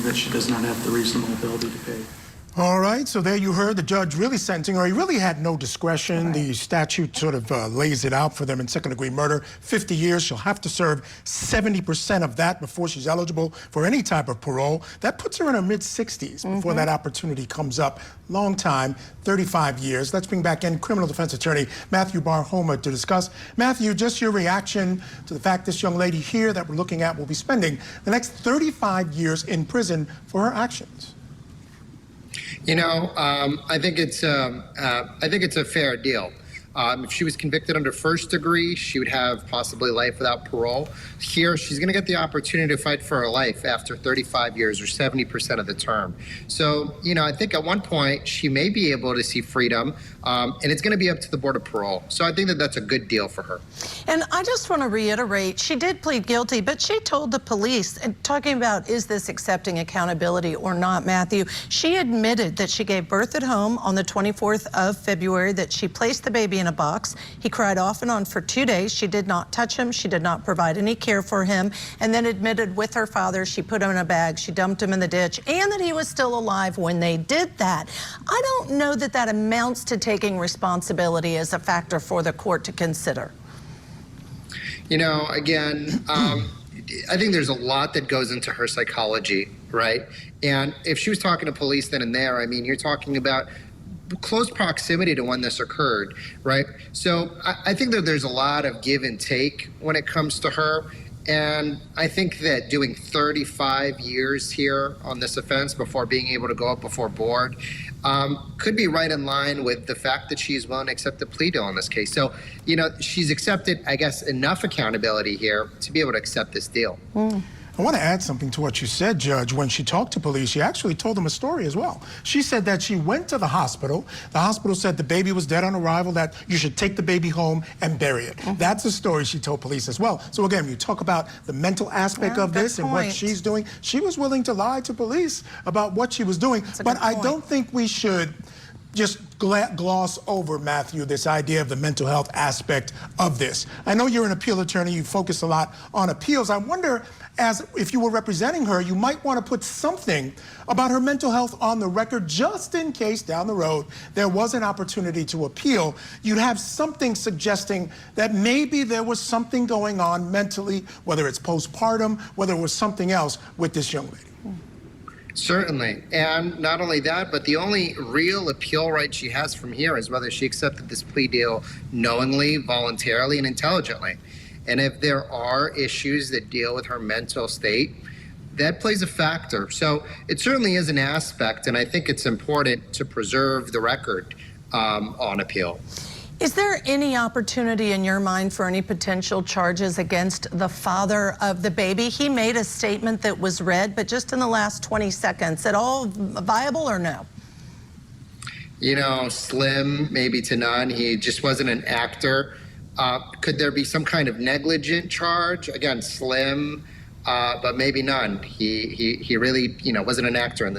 that she does not have the reasonable ability to pay. All right, so there you heard the judge really sentencing her. He really had no discretion. Right. The statute sort of lays it out for them in second-degree murder. 50 years, she'll have to serve 70% of that before she's eligible for any type of parole. That puts her in her mid-60s before that opportunity comes up. Long time, 35 years. Let's bring back in criminal defense attorney Matthew Barhoma to discuss. Matthew, just your reaction to the fact this young lady here that we're looking at will be spending the next 35 years in prison for her actions. You know, I think it's a fair deal. If she was convicted under first degree, she would have possibly life without parole. Here, she's going to get the opportunity to fight for her life after 35 years or 70% of the term. So, you know, I think at one point she may be able to see freedom, and it's going to be up to the Board of Parole. So I think that that's a good deal for her. And I just want to reiterate, she did plead guilty, but she told the police, and talking about is this accepting accountability or not, Matthew, she admitted that she gave birth at home on the 24th of February, that she placed the baby in a box. He cried off and on for 2 days. She did not touch him. She did not provide any care for him, and then admitted with her father she put him in a bag, she dumped him in the ditch, and that he was still alive when they did that. I don't know that that amounts to taking responsibility as a factor for the court to consider. You know, again, I think there's a lot that goes into her psychology, right? And if she was talking to police then and there, I mean, you're talking about close proximity to when this occurred, right? So I think that there's a lot of give and take when it comes to her. And I think that doing 35 years here on this offense before being able to go up before board could be right in line with the fact that she's willing to accept the plea deal in this case. So, you know, she's accepted, I guess, enough accountability here to be able to accept this deal. I want to add something to what you said, Judge. When she talked to police, she actually told them a story as well. She said that she went to the hospital. The hospital said the baby was dead on arrival, that you should take the baby home and bury it. That's a story she told police as well. So again, you talk about the mental aspect of this and what she's doing. She was willing to lie to police about what she was doing. But I don't think we should just gloss over, Matthew, this idea of the mental health aspect of this. I know you're an appeal attorney. You focus a lot on appeals. I wonder, as if you were representing her, you might want to put something about her mental health on the record just in case down the road there was an opportunity to appeal. You'd have something suggesting that maybe there was something going on mentally, whether it's postpartum, whether it was something else with this young lady. Certainly. And not only that, but the only real appeal right she has from here is whether she accepted this plea deal knowingly, voluntarily, and intelligently. And if there are issues that deal with her mental state, that plays a factor. So it certainly is an aspect, and I think it's important to preserve the record on appeal. Is there any opportunity in your mind for any potential charges against the father of the baby? He made a statement that was read, but just in the last 20 seconds. At all viable or no? You know, slim, maybe to none. He just wasn't an actor. Could there be some kind of negligent charge? Again, slim, but maybe none. He really, you know, wasn't an actor in this.